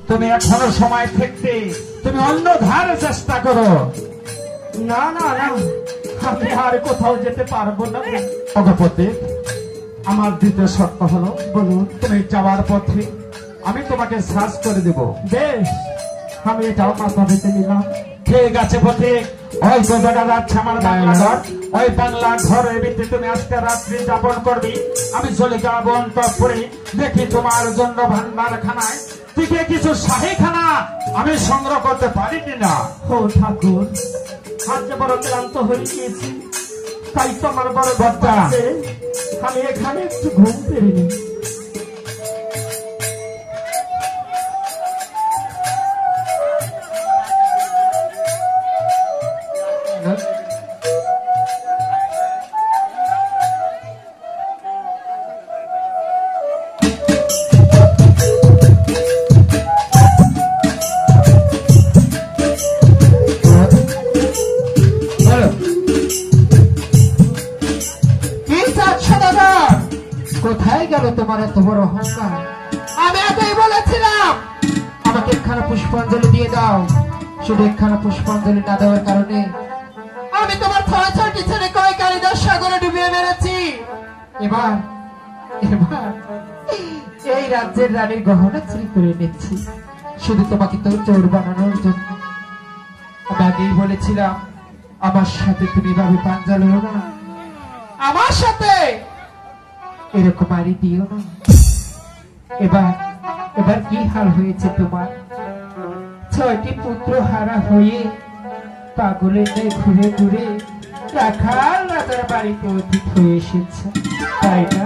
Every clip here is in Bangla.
তুমি এখনো সময় থাকতে তুমি অন্য ধারে চেষ্টা করো। না না না, আমি আর কোথাও যেতে পারবো না। অগপতি, আমার দ্বিতীয় শর্ত হলো, বলুন, তুমি যাওয়ার পথে আমি তোমাকে সার্চ করে দেব। বেশ, আমি এটাও মাথা পেতে নিলাম। ঠিক আছে পথিক, ওই তো দেখা যাচ্ছে আমার বাংলা ঘর, ওই বাংলা ঘরের ভিতরে তুমি আজকে রাত্রি যাপন করবি। আমি চলে যাবো অন্তঃপুরে, দেখি তোমার জন্য ভান্ডার খানায় থেকে কিছু শাহী খানা আমি সংগ্রহ করতে পারি কিনা। ও ঠাকুর, আজ যে বড় ক্লান্ত হয়ে গিয়েছি, তাই তো আমার বড় বদ্দা, আছে, আমি এখানে একটু ঘুম পেরিনি। কোথায় গেল তোমার এত বড় অহংকার? আমি এতই বলেছিলাম আমাকে একখানা পুষ্পাঞ্জলি দিয়ে দাও। শুধু একখানা পুষ্পাঞ্জলি না দেওয়ার কারণে আমি তোমার ছড়াছড়ি ছেড়ে কয় কালিদাস সাগরে ডুবিয়ে মেরেছি। এবার এবার এই রাজ্যের রানীর গহনা চুরি করে নিচ্ছি শুধু তোমাকে তো চোর বানানোর জন্য। আমি আগেই বলেছিলাম আমার সাথে তুমি ভাবে পাঞ্জা লড়ো না, আমার সাথে এরকম আরি দিও না। এবার এবার কি হাল হয়েছে তোমার? 6টি পুত্র হারা হয়ে পাগলের ন্যায় ঘুরে ঘুরে রাখাল রাজার বাড়িতে অতীত হয়ে এসেছে, তাই না?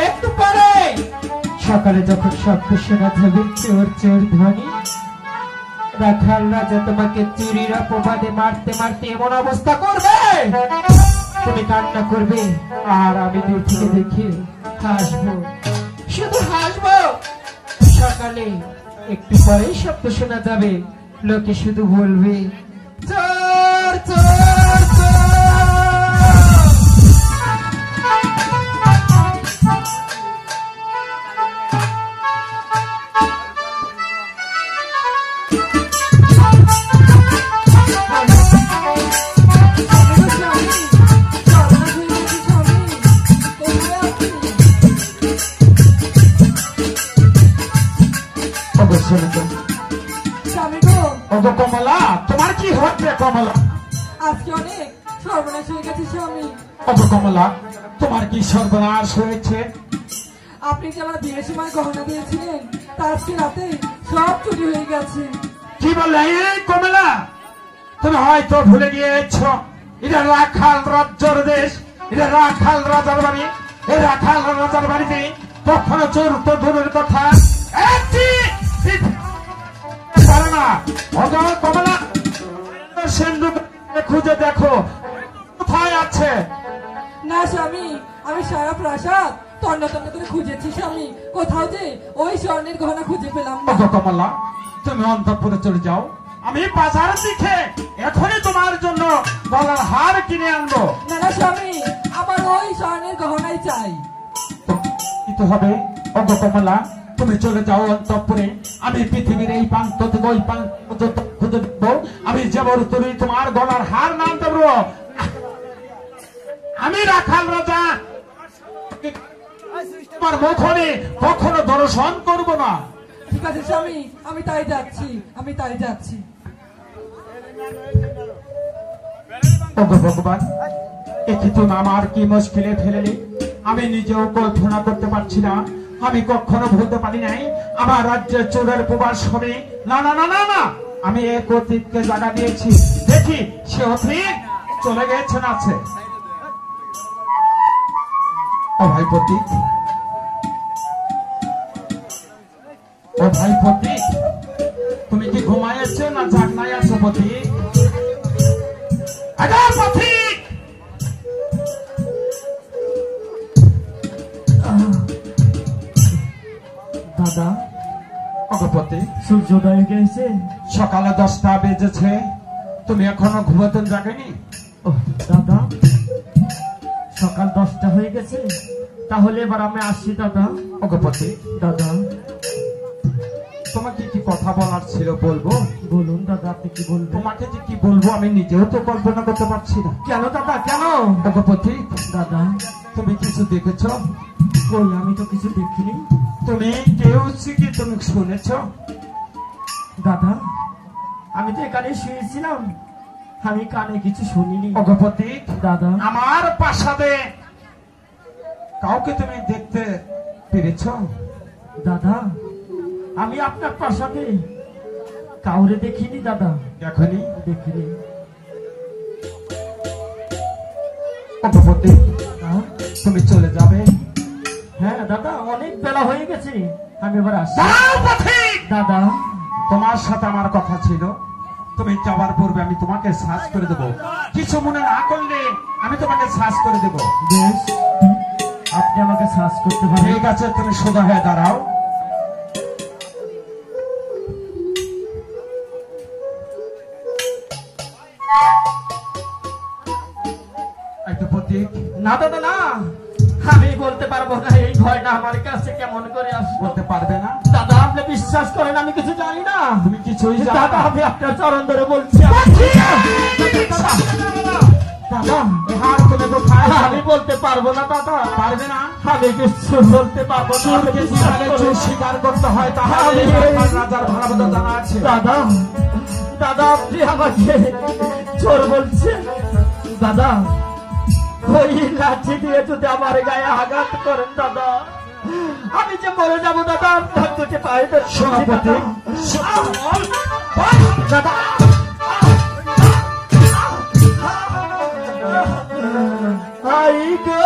একটু পরে সকালে যখন শব্দ শোনা যাবে চোর চোর ধ্বনি, রাখাল রাজা তোমাকে চুরির অপবাদে মারতে মারতে এমন অবস্থা করবে তুমি কান্না করবে, আর আমি দূর থেকে দেখে হাসবো, শুধু হাসবো। সকালে একটু পরেই শব্দ শোনা যাবে, লোকে শুধু বলবে চোর চোর চোর। কমলা, তোমার কি হচ্ছে কমলা? আজকে অনেক সর্বনাশ হয়ে গেছে স্বামী। কমলা, তোমার কি সর্বনাশ হয়েছে? আপনি যে আমার বিয়ের সময় গহনা দিয়েছিলেন তার আজকে রাতে সব চুরি হয়ে গেছে। কি বললে এই কমলা? তুমি হয়তো ভুলে গিয়েছ এটা রাখাল রাজ্যের দেশ, এটা রাখাল রাজার বাড়ি। এই রাখাল রাজার বাড়িতে কখনো চোর তো দূরের কথা পারে না। কমলা, সিন্ধুক খুঁজে দেখো কোথায় আছে। না স্বামী, আমি সারা প্রাসাদ তন্ন তন্ন করে খুঁজেছি স্বামী, কোথাও যে ওই স্বর্ণের গহনা খুঁজে পেলাম না। কমলা, তুমি অন্তঃপুরে চলে যাও, আমি বাজার দিকে এখনই তোমার জন্য গলার হার কিনে আনবো। না না স্বামী, আমার ওই স্বর্ণের গহনাই চাই। কি হবে? কমলা, তুমি চলে যাও অন্তঃপুরে, আমি পৃথিবীর এই প্রান্ত থেকে ওই প্রান্ত খুঁজে দেবো। আমি যেমন তুমি তোমার গলার হার নাম দেবো। আমি রাখাল রাজা তোমার মুখনে কখনো দর্শন করব না। ঠিক আছে স্বামী, আমি তাই যাচ্ছি, আমি তাই যাচ্ছি। ভগবান, একে তুমি আমার কি মুশকিলে ফেলেলে আমি নিজেও কল্পনা করতে পারছি না। আমি কখনো ভুলতে পারি নাই আমার রাজ্যে চোরের প্রবাস হবে। না না না না না, আমি এক অতীতকে জায়গা দিয়েছি, দেখি সে অতীত চলে গেছে না আছে। ও ভাই পতিত, ও ভাই পতিত, তুমি কি ঘুমায় আছো না জাগনায় আছো পতিত? আরে পতিত, দাদা, অগপতি, সূর্যোদয় হয়ে গেছে, সকালে 10টা বেজেছে, তুমি এখনো ঘুমাতে জাগেনি? ও দাদা, সকাল 10টা হয়ে গেছে, তাহলে এবার আমি আসছি দাদা। অগপতি, দাদা, তোমাকে কি কথা বলার ছিল বলবো? বলুন দাদা, আপনি কি বলবেন? তোমাকে যে কি বলবো আমি নিজেও তো কল্পনা করতে পারছি না। কেন দাদা, কেন? রঘুপতি, দাদা, তুমি কিছু দেখেছো? কই, আমি তো কিছু দেখিনি। তুমি কেউ কি তুমি শুনেছো? দাদা, আমি তো এখানে শুয়েছিলাম, আমি কানে কিছু শুনিনি। রঘুপতি, দাদা, আমার প্রাসাদে কাউকে তুমি দেখতে পেরেছো? দাদা, আমি আপনার প্রাসাদে কাউরে দেখিনি দাদা, দেখনি? দেখিনি। রঘুপতি, হ্যাঁ? তুমি চলে যাবে? হ্যাঁ দাদা, অনেক বেলা হয়ে গেছে, আমি এবার আসছি। দাঁড়াও পথিক! দাদা, তোমার সাথে আমার কথা ছিল, তুমি যাওয়ার পূর্বে আমি তোমাকে সার্চ করে দেবো। কিছু মনে না করলে আমি তোমাকে সার্চ করে দেবো। বেশ, আপনি আমাকে সার্চ করতে পারেন। ঠিক আছে, তুমি সোজা হয়ে দাঁড়াও। একটু পথিক, না দাদা, না, আমি বলতে পারবো না, এই ভয়টা আমার কাছে কেমন করে আসবে। বলতে পারবে না? দাদা, আপনি বিশ্বাস করেন আমি কিছু জানি না। তুমি কিছুই জানো দাদা, না? আমি আপনার চরণ ধরে বলছি, দাদা, এবার তুমি কোথায়? আমি বলতে পারবো না দাদা, পারবে না? আমি কিছু বলতে পারবো না। আপনি চোরকে বিশ্বাস জীবনে করুন। চোর স্বীকার করতে হয়, তাহলে আমি- আমার রাজার ভালোমতো জানা আছে। দাদা, দাদা, আপনি আমাকে চোর বলছেন? দাদা, ওই লাঠি দিয়ে যদি আমার গায়ে আঘাত করেন দাদা, আমি যে মরে যাবো দাদা, আপনার তোকে পায়ে ধরে বলছি, সেনাপতি, দাদা, আই গো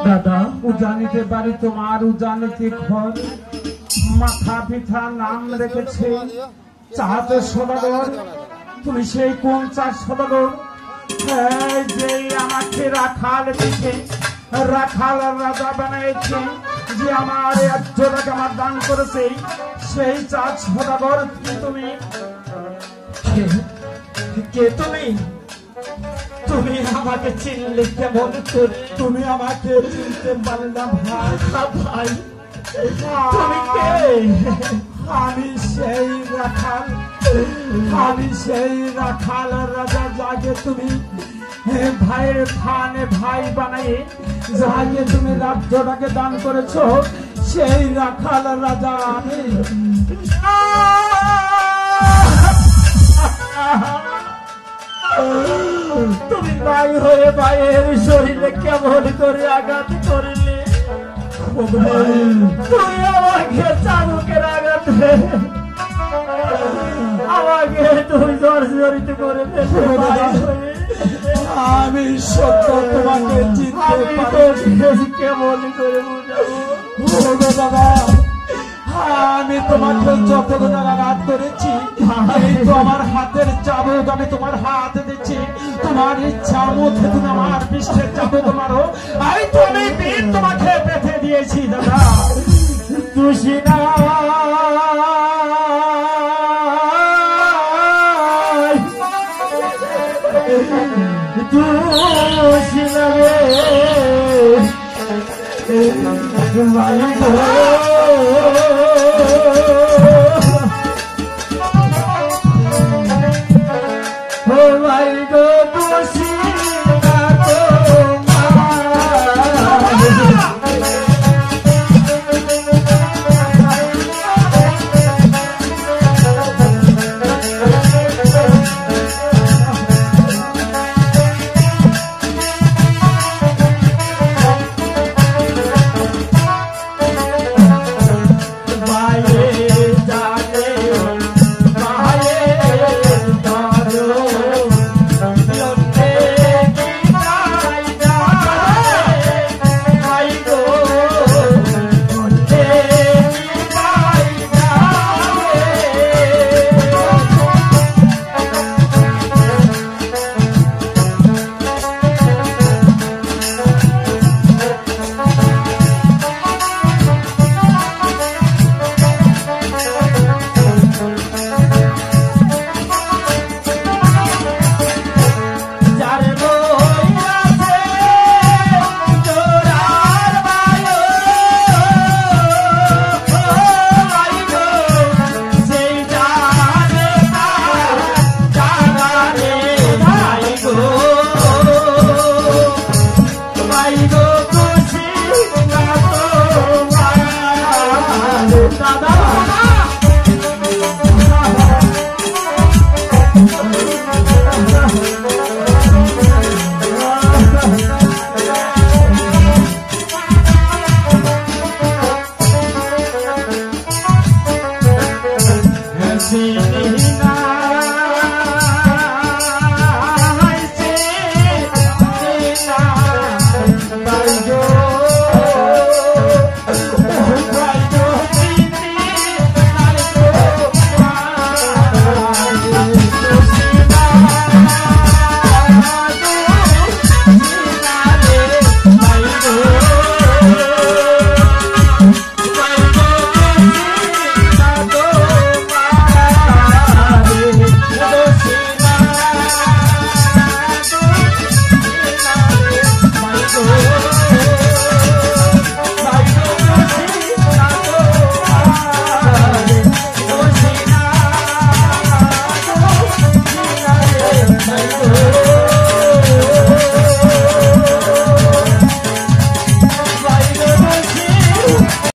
দাদা উজানিতে বাড়ি তোমার, উজানিতে ঘর, মাথা পিঠা নাম রেখেছে চাঁদ সদাগর। তুমি সেই কোন চাঁদ সদাগর? এই যে আমাকে রাখাল দিকে, রাখাল রাজা বানিয়েছে, যে আমার রাজ্যটাকে আমার দান করেছে, সেই চাঁদ সদাগর তুমি? কে তুমি? তুমি আমাকে চিনলে কেমন করে? তুমি আমাকে চিনতে পারলে না ভাই? ভাই তুমি কে? আমি সেই রাখাল, আমি সেই রাখাল রাজা, যাকে তুমি ভাইয়ের থানে ভাই বানিয়ে, যাকে তুমি রাজ্যটাকে দান করেছো, সেই রাখাল রাজা আমি। তুমি ভাই হয়ে ভাইয়ের শরীরে কেমন করে আঘাত করলে? তুমি আমাকে চাবুকের আঘাত, আমাকে তুমি জর্জরিত করে ফেললে ভাই হয়ে। আমি সত্য তোমাকে চিনতে পারি। কেমন করে বুঝাবো? দাদা, আমি তোমাকে যতদিন আঘাত করেছি, এই তো আমার হাতের চাবুক আমি তোমার হাতে দিচ্ছি। তোমার ইচ্ছা মধ্যে তুমি আমার পৃষ্ঠের চাবুক মারো, আমি তো আমি বীর তোমাকে বেঁধে দিয়েছি দাদা। খুশি না খুশি না রে